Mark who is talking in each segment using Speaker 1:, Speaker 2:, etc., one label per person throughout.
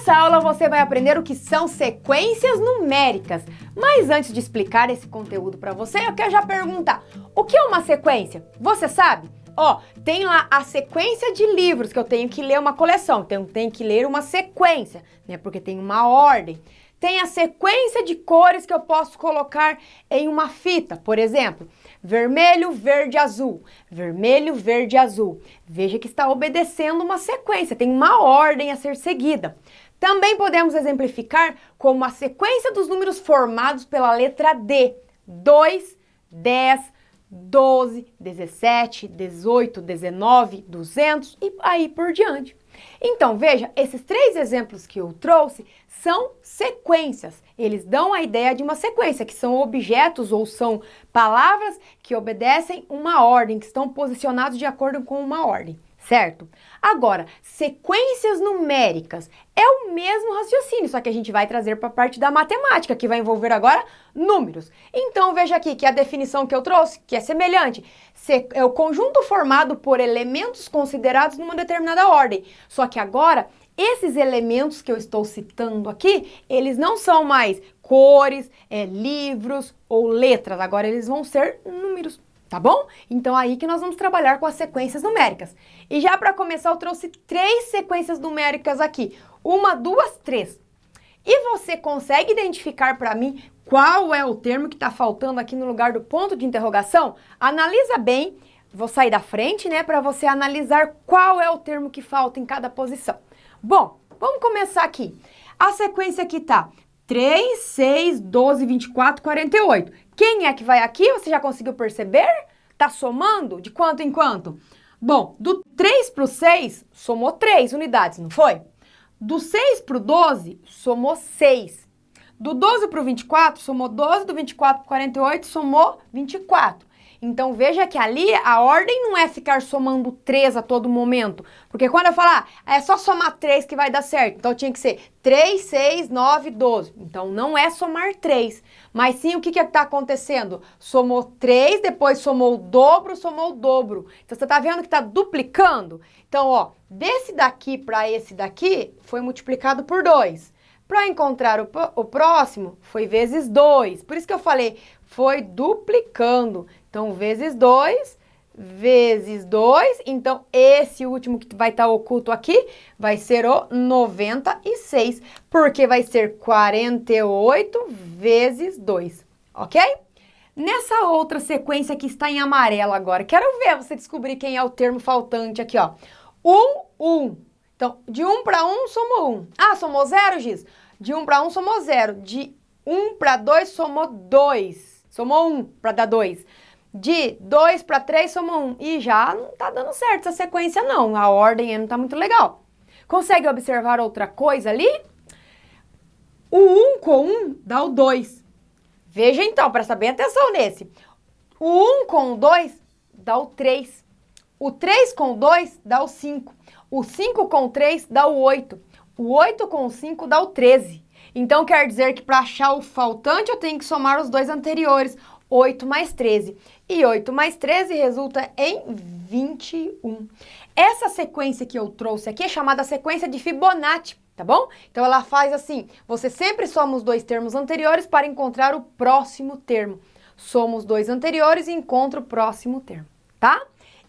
Speaker 1: Nessa aula você vai aprender o que são sequências numéricas. Mas antes de explicar esse conteúdo para você, eu quero já perguntar, o que é uma sequência? Você sabe? Tem lá a sequência de livros que eu tenho que ler uma coleção, então eu tenho que ler uma sequência, né? Porque tem uma ordem. Tem a sequência de cores que eu posso colocar em uma fita, por exemplo, vermelho, verde, azul, vermelho, verde, azul. Veja que está obedecendo uma sequência, tem uma ordem a ser seguida. Também podemos exemplificar como a sequência dos números formados pela letra D, 2, 10, 12, 17, 18, 19, 200 e aí por diante. Então, veja, esses três exemplos que eu trouxe são sequências. Eles dão a ideia de uma sequência, que são objetos ou são palavras que obedecem uma ordem, que estão posicionados de acordo com uma ordem, certo? Agora, sequências numéricas é o mesmo raciocínio, só que a gente vai trazer para a parte da matemática, que vai envolver agora números. Então, veja aqui que a definição que eu trouxe, que é semelhante, é o conjunto formado por elementos considerados numa determinada ordem. Só que agora, esses elementos que eu estou citando aqui, eles não são mais cores, livros ou letras, agora eles vão ser números. Tá bom? Então aí que nós vamos trabalhar com as sequências numéricas. E já para começar eu trouxe 3 sequências numéricas aqui. 1, 2, 3. E você consegue identificar para mim qual é o termo que está faltando aqui no lugar do ponto de interrogação? Analisa bem, vou sair da frente, né, para você analisar qual é o termo que falta em cada posição. Bom, vamos começar aqui. A sequência aqui tá 3, 6, 12, 24, 48. Quem é que vai aqui? Você já conseguiu perceber? Tá somando de quanto em quanto? Bom, do 3 para o 6, somou 3 unidades, não foi? Do 6 para o 12, somou 6. Do 12 para o 24, somou 12. Do 24 para o 48, somou 24. Então, veja que ali a ordem não é ficar somando 3 a todo momento. Porque quando eu falar, é só somar 3 que vai dar certo. Então, tinha que ser 3, 6, 9, 12. Então, não é somar 3. Mas sim, o que está acontecendo? Somou 3, depois somou o dobro, somou o dobro. Então, você está vendo que está duplicando? Então, desse daqui para esse daqui, foi multiplicado por 2. Para encontrar o próximo, foi vezes 2. Por isso que eu falei, foi duplicando. Então, vezes 2, vezes 2. Então, esse último que vai estar oculto aqui vai ser o 96, porque vai ser 48 vezes 2, ok? Nessa outra sequência que está em amarelo agora, quero ver você descobrir quem é o termo faltante aqui, ó. 1, 1. Então, de 1 para 1, somou 1. Ah, somou 0, Giz? De 1 para 1, somou 0. De 1 para 2, somou 2. Somou 1 para dar 2. De 2 para 3, somou 1. E já não tá dando certo essa sequência, não. A ordem não tá muito legal. Consegue observar outra coisa ali? O 1 com 1 dá o 2. Veja então, presta bem atenção nesse. O 1 com o 2 dá o 3. O 3 com o 2 dá o 5. O 5 com o 3 dá o 8. O 8 com o 5 dá o 13. Então, quer dizer que para achar o faltante, eu tenho que somar os dois anteriores. 8 mais 13. E 8 mais 13 resulta em 21. Essa sequência que eu trouxe aqui é chamada sequência de Fibonacci, tá bom? Então, ela faz assim, você sempre soma os dois termos anteriores para encontrar o próximo termo. Soma os dois anteriores e encontra o próximo termo, tá?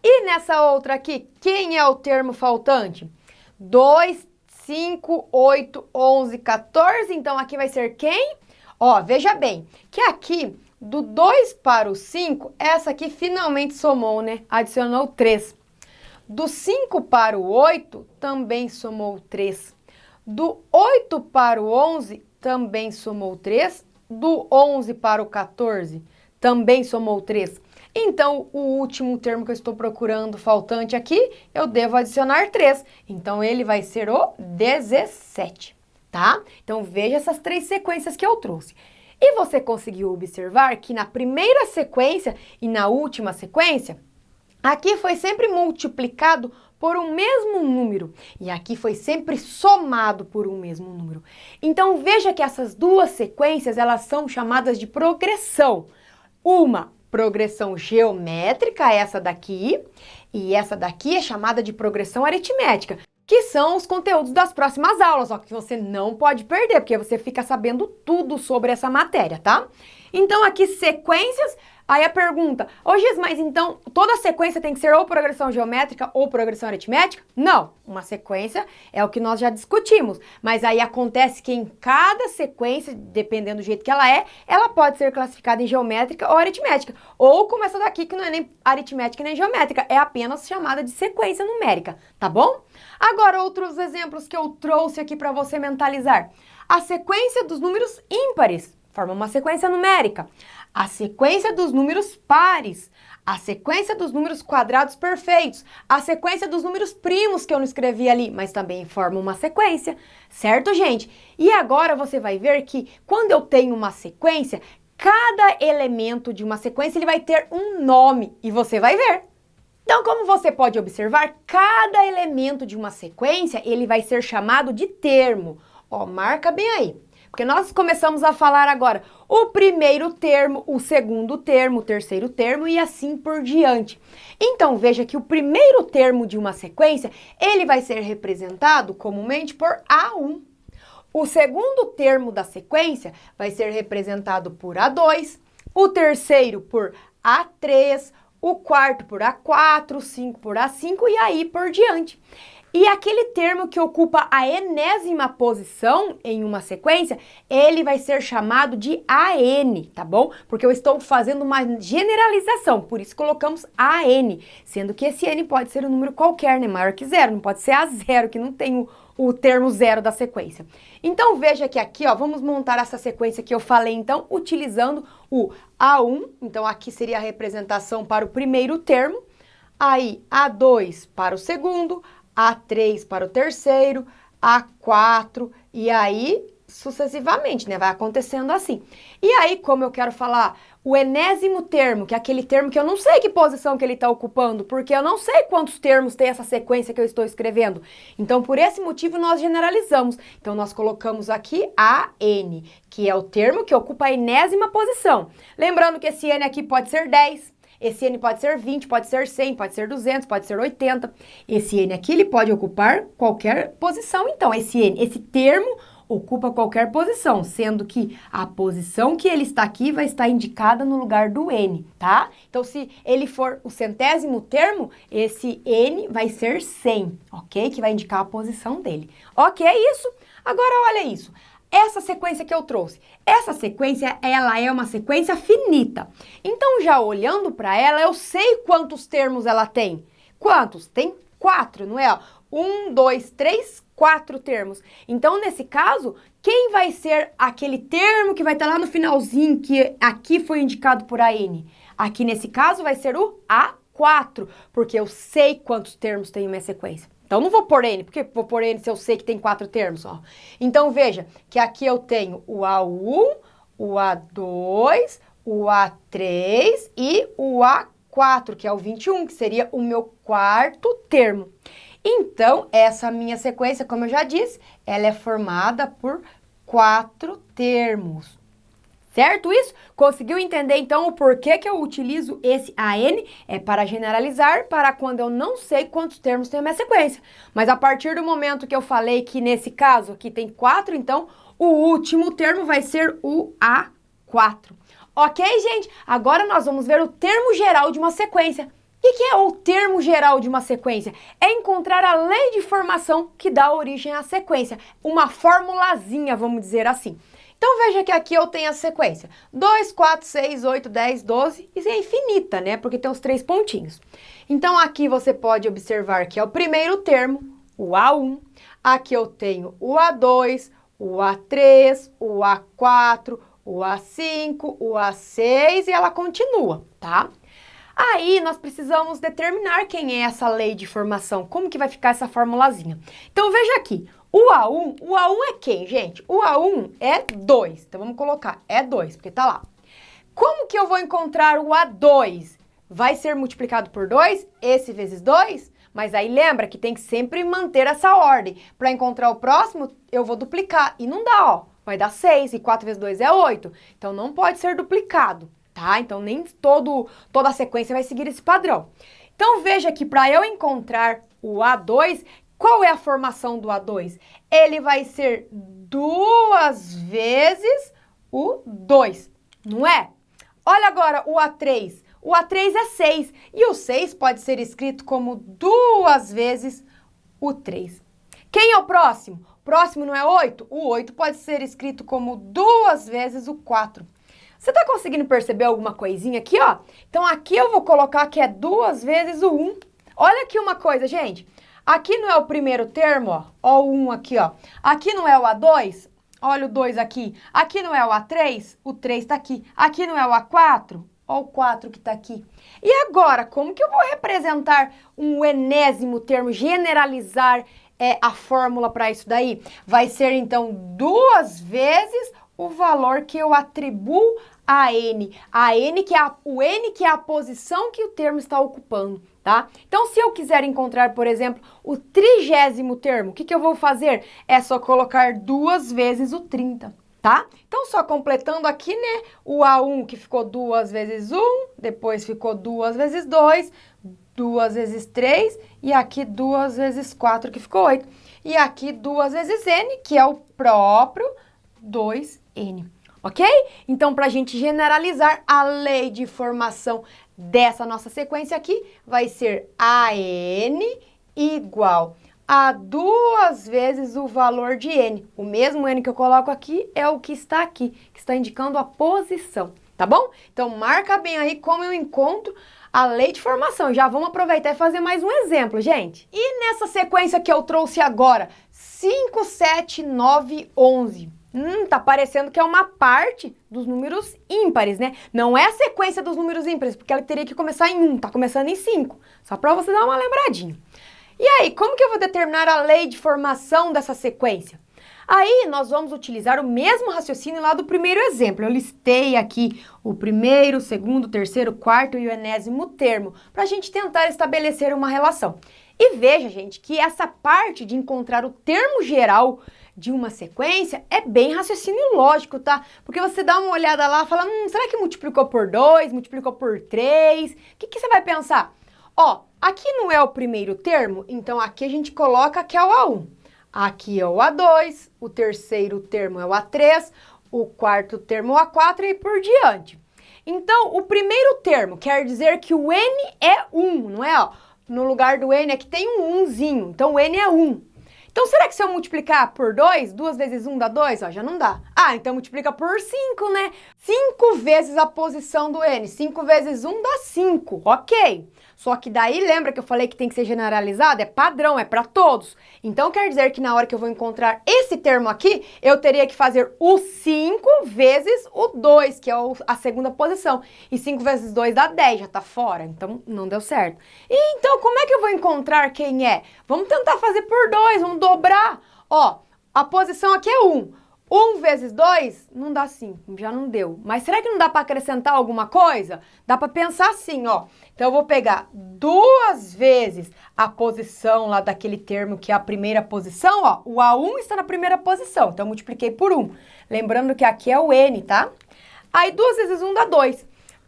Speaker 1: E nessa outra aqui, quem é o termo faltante? 2, 5, 8, 11, 14. Então, aqui vai ser quem? Veja bem, que aqui, do 2 para o 5, essa aqui finalmente somou, né? Adicionou 3. Do 5 para o 8, também somou 3. Do 8 para o 11, também somou 3. Do 11 para o 14, também somou 3. Então, o último termo que eu estou procurando faltante aqui, eu devo adicionar 3. Então, ele vai ser o 17, tá? Então, veja essas 3 sequências que eu trouxe. E você conseguiu observar que na primeira sequência e na última sequência, aqui foi sempre multiplicado por um mesmo número e aqui foi sempre somado por um mesmo número. Então, veja que essas duas sequências, elas são chamadas de progressão. Uma progressão geométrica, essa daqui, e essa daqui é chamada de progressão aritmética. que são os conteúdos das próximas aulas, ó, que você não pode perder, porque você fica sabendo tudo sobre essa matéria, tá? Então, aqui, sequências, aí a pergunta, ô Giz, mas então toda sequência tem que ser ou progressão geométrica ou progressão aritmética? Não, uma sequência é o que nós já discutimos, mas aí acontece que em cada sequência, dependendo do jeito que ela pode ser classificada em geométrica ou aritmética, ou como essa daqui que não é nem aritmética nem geométrica, é apenas chamada de sequência numérica, tá bom? Agora, outros exemplos que eu trouxe aqui para você mentalizar. A sequência dos números ímpares forma uma sequência numérica. A sequência dos números pares. A sequência dos números quadrados perfeitos. A sequência dos números primos que eu não escrevi ali, mas também forma uma sequência. Certo, gente? E agora você vai ver que quando eu tenho uma sequência, cada elemento de uma sequência ele vai ter um nome e você vai ver. Então, como você pode observar, cada elemento de uma sequência, ele vai ser chamado de termo. Ó, marca bem aí. Porque nós começamos a falar agora o primeiro termo, o segundo termo, o terceiro termo e assim por diante. Então, veja que o primeiro termo de uma sequência, ele vai ser representado comumente por A1. O segundo termo da sequência vai ser representado por A2, o terceiro por A3, o quarto por A4, o 5 por A5 e aí por diante. E aquele termo que ocupa a enésima posição em uma sequência, ele vai ser chamado de AN, tá bom? Porque eu estou fazendo uma generalização, por isso colocamos AN, sendo que esse N pode ser um número qualquer, né? Maior que zero, não pode ser A0, que não tem o termo zero da sequência. Então, veja que aqui, ó, vamos montar essa sequência que eu falei, então, utilizando o A1. Então, aqui seria a representação para o primeiro termo, aí A2 para o segundo, A3 para o terceiro, A4 e aí sucessivamente, né? Vai acontecendo assim. E aí, como eu quero falar o enésimo termo, que é aquele termo que eu não sei que posição que ele está ocupando, porque eu não sei quantos termos tem essa sequência que eu estou escrevendo. Então, por esse motivo, nós generalizamos. Então, nós colocamos aqui AN, que é o termo que ocupa a enésima posição. Lembrando que esse N aqui pode ser 10, esse N pode ser 20, pode ser 100, pode ser 200, pode ser 80. Esse N aqui, ele pode ocupar qualquer posição. Então, esse N, esse termo ocupa qualquer posição, sendo que a posição que ele está aqui vai estar indicada no lugar do N, tá? Então, se ele for o centésimo termo, esse N vai ser 100, ok? Que vai indicar a posição dele. Ok, isso? Agora, olha isso. Essa sequência que eu trouxe, essa sequência, ela é uma sequência finita. Então, já olhando para ela, eu sei quantos termos ela tem. Quantos? Tem 4, não é? 1, 2, 3, 4 termos. Então, nesse caso, quem vai ser aquele termo que vai estar lá no finalzinho, que aqui foi indicado por AN? Aqui, nesse caso, vai ser o A4, porque eu sei quantos termos tem uma sequência. Então, não vou pôr N, porque vou pôr N se eu sei que tem 4 termos, ó. Então, veja que aqui eu tenho o A1, o A2, o A3 e o A4, que é o 21, que seria o meu quarto termo. Então, essa minha sequência, como eu já disse, ela é formada por 4 termos. Certo isso? Conseguiu entender, então, o porquê que eu utilizo esse AN? É para generalizar, para quando eu não sei quantos termos tem a minha sequência. Mas a partir do momento que eu falei que, nesse caso, aqui tem 4, então, o último termo vai ser o A4. Ok, gente? Agora nós vamos ver o termo geral de uma sequência. O que é o termo geral de uma sequência? É encontrar a lei de formação que dá origem à sequência. Uma formulazinha, vamos dizer assim. Então, veja que aqui eu tenho a sequência 2, 4, 6, 8, 10, 12, isso é infinita, né? Porque tem os 3 pontinhos. Então, aqui você pode observar que é o primeiro termo, o A1. Aqui eu tenho o A2, o A3, o A4, o A5, o A6 e ela continua, tá? Aí, nós precisamos determinar quem é essa lei de formação, como que vai ficar essa formulazinha. Então, veja aqui, o A1 é quem, gente? O A1 é 2, então vamos colocar, é 2, porque tá lá. Como que eu vou encontrar o A2? Vai ser multiplicado por 2, esse vezes 2? Mas aí lembra que tem que sempre manter essa ordem. Para encontrar o próximo, eu vou duplicar, e não dá, ó, vai dar 6, e 4 vezes 2 é 8, então não pode ser duplicado. Tá? Então, nem toda a sequência vai seguir esse padrão. Então, veja que para eu encontrar o A2, Qual é a formação do A2? Ele vai ser 2 vezes o 2, não é? Olha agora o A3. O A3 é 6 e o 6 pode ser escrito como 2 vezes o 3. Quem é o próximo? O próximo não é 8? O 8 pode ser escrito como 2 vezes o 4. Você está conseguindo perceber alguma coisinha aqui, ó? Então aqui eu vou colocar que é 2 vezes o 1. Olha aqui uma coisa, gente. Aqui não é o primeiro termo, ó. Ó o 1 aqui, ó. Aqui não é o A2? Olha o 2 aqui. Aqui não é o A3? O 3 está aqui. Aqui não é o A4? Olha o 4 que está aqui. E agora, como que eu vou representar um enésimo termo, generalizar a fórmula para isso daí? Vai ser, então, 2 vezes o valor que eu atribuo a n. O n que é a posição que o termo está ocupando, tá? Então, se eu quiser encontrar, por exemplo, o 30º termo, o que eu vou fazer? É só colocar 2 vezes o 30, tá? Então, só completando aqui, né, o A1 que ficou 2 vezes 1, depois ficou 2 vezes 2, 2 vezes 3, e aqui 2 vezes 4, que ficou 8. E aqui 2 vezes n, que é o próprio 2n, ok? Então, para a gente generalizar, a lei de formação dessa nossa sequência aqui vai ser AN igual a 2 vezes o valor de n. O mesmo n que eu coloco aqui é o que está aqui, que está indicando a posição, tá bom? Então, marca bem aí como eu encontro a lei de formação. Já vamos aproveitar e fazer mais um exemplo, gente. E nessa sequência que eu trouxe agora, 5, 7, 9, 11. Tá parecendo que é uma parte dos números ímpares, né? Não é a sequência dos números ímpares, porque ela teria que começar em 1, tá começando em 5. Só para você dar uma lembradinha. E aí, como que eu vou determinar a lei de formação dessa sequência? Aí, nós vamos utilizar o mesmo raciocínio lá do primeiro exemplo. Eu listei aqui o primeiro, o segundo, o terceiro, o quarto e o enésimo termo, para a gente tentar estabelecer uma relação. E veja, gente, que essa parte de encontrar o termo geral de uma sequência é bem raciocínio lógico, tá? Porque você dá uma olhada lá e fala, será que multiplicou por 2, multiplicou por 3? O que você vai pensar? Ó, aqui não é o primeiro termo, então aqui a gente coloca que é o A1. Aqui é o A2, o terceiro termo é o A3, o quarto termo é o A4 e por diante. Então, o primeiro termo quer dizer que o n é 1, não é? Ó, no lugar do n aqui tem um 1zinho, então o n é 1. Então, será que se eu multiplicar por 2, 2 vezes 1 dá 2? Ó, já não dá. Ah, então multiplica por 5, né? 5 vezes a posição do n. 5 vezes 1 dá 5, ok. Só que daí, lembra que eu falei que tem que ser generalizado? É padrão, é para todos. Então, quer dizer que na hora que eu vou encontrar esse termo aqui, eu teria que fazer o 5 vezes o 2, que é a segunda posição. E 5 vezes 2 dá 10, já tá fora. Então, não deu certo. E então, como é que eu vou encontrar quem é? Vamos tentar fazer por 2, vamos dobrar. Ó, a posição aqui é 1. 1 vezes 2 não dá 5, já não deu. Mas será que não dá para acrescentar alguma coisa? Dá para pensar assim, ó. Então, eu vou pegar 2 vezes a posição lá daquele termo que é a primeira posição, ó. O A1 está na primeira posição, então eu multipliquei por 1. Lembrando que aqui é o N, tá? Aí, 2 vezes 1 dá 2.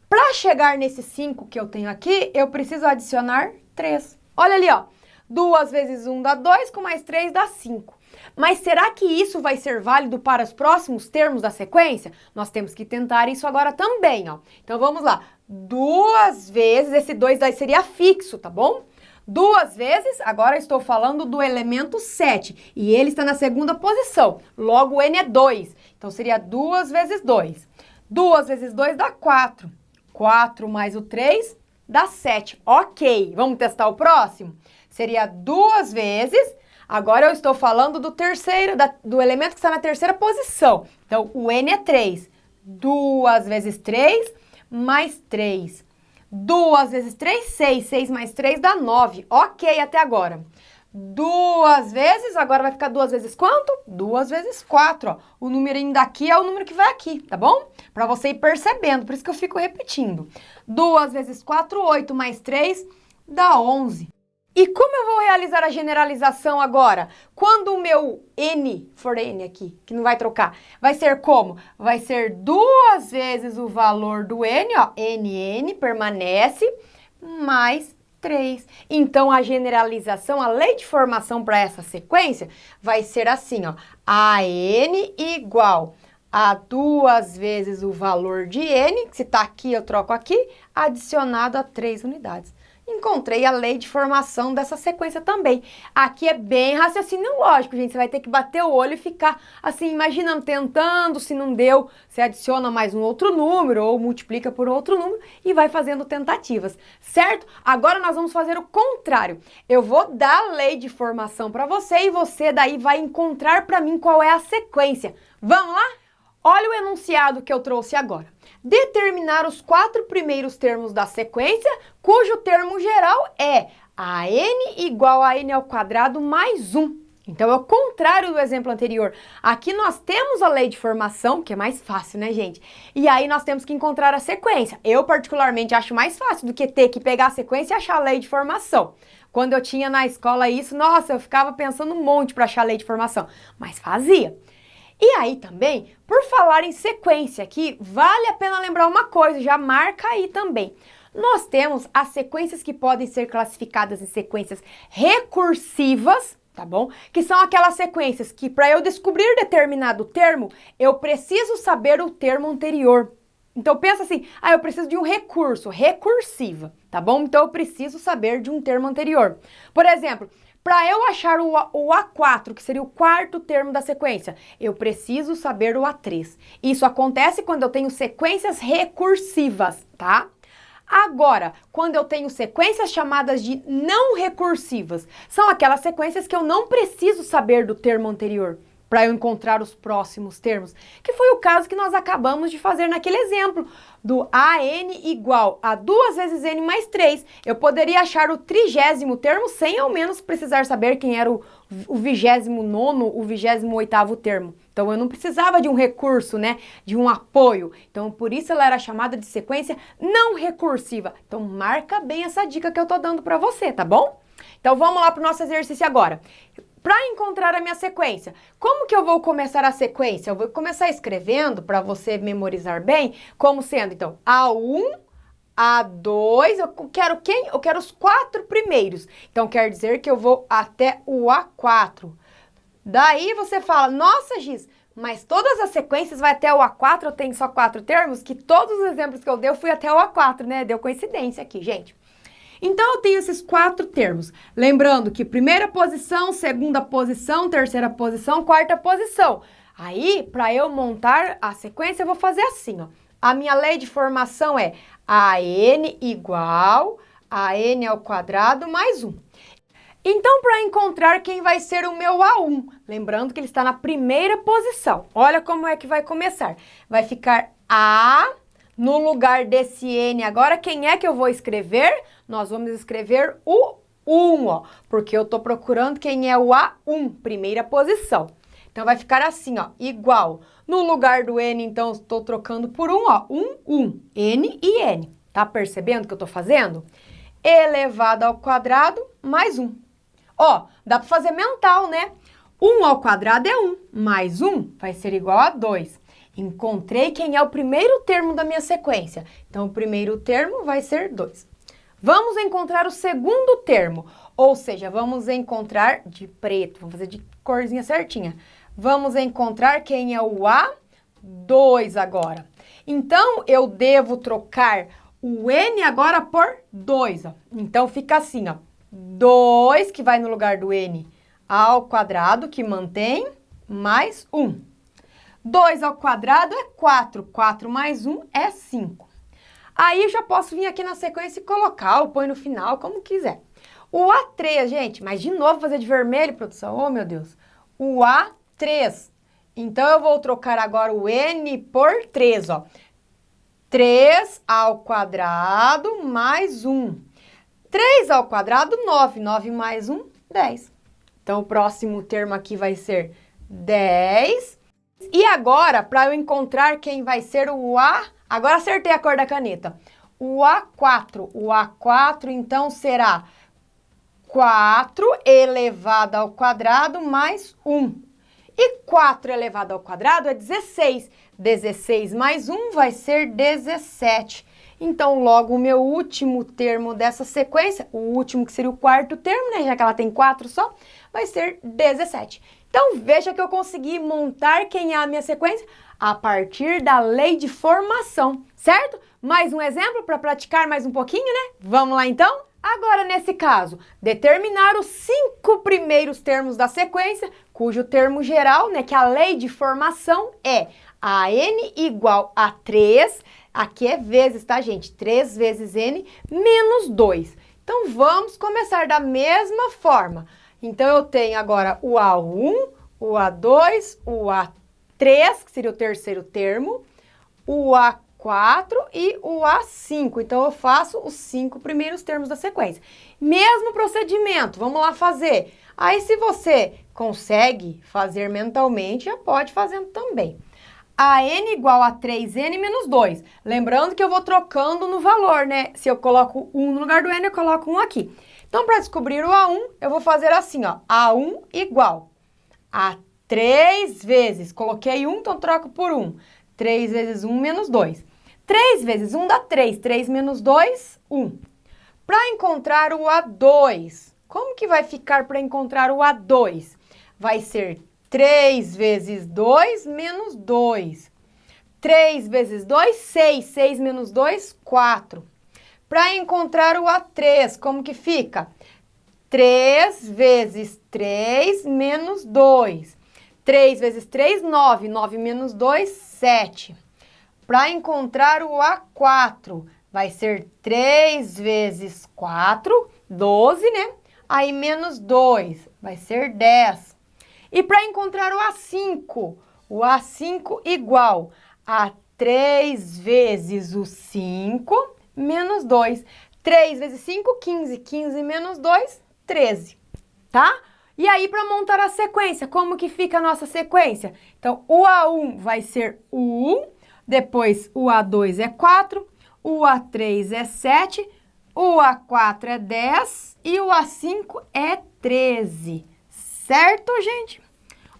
Speaker 1: Para chegar nesse 5 que eu tenho aqui, eu preciso adicionar 3. Olha ali, ó. 2 vezes 1 dá 2, com mais 3 dá 5. Mas será que isso vai ser válido para os próximos termos da sequência? Nós temos que tentar isso agora também, ó. Então, vamos lá. 2 vezes, esse 2 daí seria fixo, tá bom? 2 vezes, agora eu estou falando do elemento 7, e ele está na segunda posição, logo o n é 2. Então, seria 2 vezes 2. 2 vezes 2 dá 4. 4 mais o 3 dá 7. Ok, vamos testar o próximo? Seria 2 vezes... Agora eu estou falando do terceiro, do elemento que está na terceira posição. Então, o n é 3. 2 vezes 3 mais 3. 2 vezes 3, 6. 6 mais 3 dá 9. Ok, até agora. 2 vezes, agora vai ficar 2 vezes quanto? 2 vezes 4, ó. O numerinho daqui é o número que vai aqui, tá bom? Para você ir percebendo, por isso que eu fico repetindo. 2 vezes 4, 8 mais 3 dá 11. E como eu vou realizar a generalização agora? Quando o meu n for n aqui, que não vai trocar, vai ser como? Vai ser 2 vezes o valor do n, ó, nn permanece, mais 3. Então, a generalização, a lei de formação para essa sequência vai ser assim, ó. AN igual a 2 vezes o valor de N, que se está aqui, eu troco aqui, adicionado a 3 unidades. Encontrei a lei de formação dessa sequência também. Aqui é bem raciocínio lógico, gente. Você vai ter que bater o olho e ficar assim, imaginando, tentando. Se não deu, você adiciona mais um outro número ou multiplica por outro número e vai fazendo tentativas, certo? Agora nós vamos fazer o contrário. Eu vou dar a lei de formação para você e você daí vai encontrar para mim qual é a sequência. Vamos lá? Olha o enunciado que eu trouxe agora. Determinar os 4 primeiros termos da sequência, cujo termo geral é AN igual a N ao quadrado mais 1. Então, é o contrário do exemplo anterior. Aqui nós temos a lei de formação, que é mais fácil, né, gente? E aí nós temos que encontrar a sequência. Eu, particularmente, acho mais fácil do que ter que pegar a sequência e achar a lei de formação. Quando eu tinha na escola isso, nossa, eu ficava pensando um monte para achar a lei de formação, mas fazia. E aí também, por falar em sequência aqui, vale a pena lembrar uma coisa, já marca aí também. Nós temos as sequências que podem ser classificadas em sequências recursivas, tá bom? Que são aquelas sequências que para eu descobrir determinado termo, eu preciso saber o termo anterior. Então pensa assim, eu preciso de um recurso, recursiva, tá bom? Então eu preciso saber de um termo anterior. Por exemplo, para eu achar o A4, que seria o quarto termo da sequência, eu preciso saber o A3. Isso acontece quando eu tenho sequências recursivas, tá? Agora, quando eu tenho sequências chamadas de não recursivas, são aquelas sequências que eu não preciso saber do termo anterior para eu encontrar os próximos termos, que foi o caso que nós acabamos de fazer naquele exemplo, do AN igual a 2 vezes N mais 3. Eu poderia achar o 30º termo sem ao menos precisar saber quem era o 29º, o 28º termo. Então, eu não precisava de um recurso, né, de um apoio. Então, por isso ela era chamada de sequência não recursiva. Então, marca bem essa dica que eu tô dando para você, tá bom? Então, vamos lá pro nosso exercício agora. Para encontrar a minha sequência, como que eu vou começar a sequência? Eu vou começar escrevendo para você memorizar bem, como sendo, então, A1, A2, eu quero quem? Eu quero os 4 primeiros. Então, quer dizer que eu vou até o A4. Daí você fala, nossa, Giz, mas todas as sequências vai até o A4, eu tenho só 4 termos? Que todos os exemplos que eu dei, eu fui até o A4, né? Deu coincidência aqui, gente. Então, eu tenho esses 4 termos. Lembrando que primeira posição, segunda posição, terceira posição, quarta posição. Aí, para eu montar a sequência, eu vou fazer assim, ó. A minha lei de formação é AN igual a N ao quadrado mais 1. Então, para encontrar quem vai ser o meu A1, lembrando que ele está na primeira posição. Olha como é que vai começar. Vai ficar A... No lugar desse N agora, quem é que eu vou escrever? Nós vamos escrever o 1, ó, porque eu tô procurando quem é o A1, primeira posição. Então, vai ficar assim, ó, igual. No lugar do N, então, estou trocando por 1, ó, 1, N e N. Tá percebendo o que eu tô fazendo? Elevado ao quadrado mais 1. Ó, dá para fazer mental, né? 1 ao quadrado é 1, mais 1 vai ser igual a 2. Encontrei quem é o primeiro termo da minha sequência. Então, o primeiro termo vai ser 2. Vamos encontrar o segundo termo, ou seja, vamos encontrar de preto, vamos fazer de corzinha certinha. Vamos encontrar quem é o A2 agora. Então, eu devo trocar o N agora por 2, ó. Então, fica assim, ó. 2, que vai no lugar do N, ao quadrado, que mantém, mais 1. 2 ao quadrado é 4. 4 mais 1 é 5. Aí eu já posso vir aqui na sequência e colocar, ou põe no final, como quiser. O A3, gente, mas de novo fazer de vermelho, produção, oh meu Deus. O A3. Então, eu vou trocar agora o N por 3, ó. 3 ao quadrado mais 1. 3 ao quadrado, 9. 9 mais 1, 10. Então, o próximo termo aqui vai ser 10. E agora, para eu encontrar quem vai ser o A... Agora acertei a cor da caneta. O A4. O A4, então, será 4 elevado ao quadrado mais 1. E 4 elevado ao quadrado é 16. 16 mais 1 vai ser 17. Então, logo, o meu último termo dessa sequência, o último que seria o quarto termo, né? Já que ela tem 4 só, vai ser 17. Então, veja que eu consegui montar quem é a minha sequência a partir da lei de formação, certo? Mais um exemplo para praticar mais um pouquinho, né? Vamos lá, então? Agora, nesse caso, determinar os 5 primeiros termos da sequência, cujo termo geral, né, que a lei de formação é a n igual a 3, aqui é vezes, tá, gente? 3 vezes n menos 2. Então, vamos começar da mesma forma. Então, eu tenho agora o A1, o A2, o A3, que seria o terceiro termo, o A4 e o A5. Então, eu faço os 5 primeiros termos da sequência. Mesmo procedimento, vamos lá fazer. Aí, se você consegue fazer mentalmente, já pode fazendo também. A n igual a 3n menos 2. Lembrando que eu vou trocando no valor, né? Se eu coloco 1 no lugar do n, eu coloco 1 aqui. Então, para descobrir o A1, eu vou fazer assim, ó. A1 igual a 3 vezes, coloquei 1, então troco por 1. 3 vezes 1 menos 2. 3 vezes 1 dá 3. 3 menos 2, 1. Para encontrar o A2, como que vai ficar para encontrar o A2? Vai ser 3 vezes 2 menos 2. 3 vezes 2, 6. 6 menos 2, 4. Para encontrar o A3, como que fica? 3 vezes 3 menos 2. 3 vezes 3, 9. 9 menos 2, 7. Para encontrar o A4, vai ser 3 vezes 4, 12, né? Aí menos 2, vai ser 10. E para encontrar o A5 igual a 3 vezes o 5 menos 2. 3 vezes 5, 15. 15 menos 2, 13, tá? E aí, para montar a sequência, como que fica a nossa sequência? Então, o A1 vai ser o 1, depois o A2 é 4, o A3 é 7, o A4 é 10 e o A5 é 13. Certo, gente?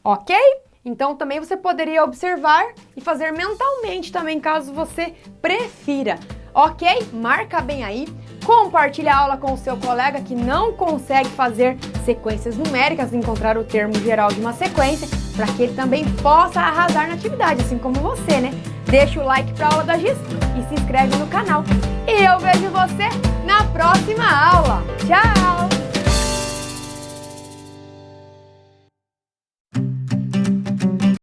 Speaker 1: Ok? Então, também você poderia observar e fazer mentalmente também, caso você prefira. Ok? Marca bem aí. Compartilha a aula com o seu colega que não consegue fazer sequências numéricas, encontrar o termo geral de uma sequência, para que ele também possa arrasar na atividade, assim como você, né? Deixa o like para a aula da Giz e se inscreve no canal. E eu vejo você na próxima aula. Tchau!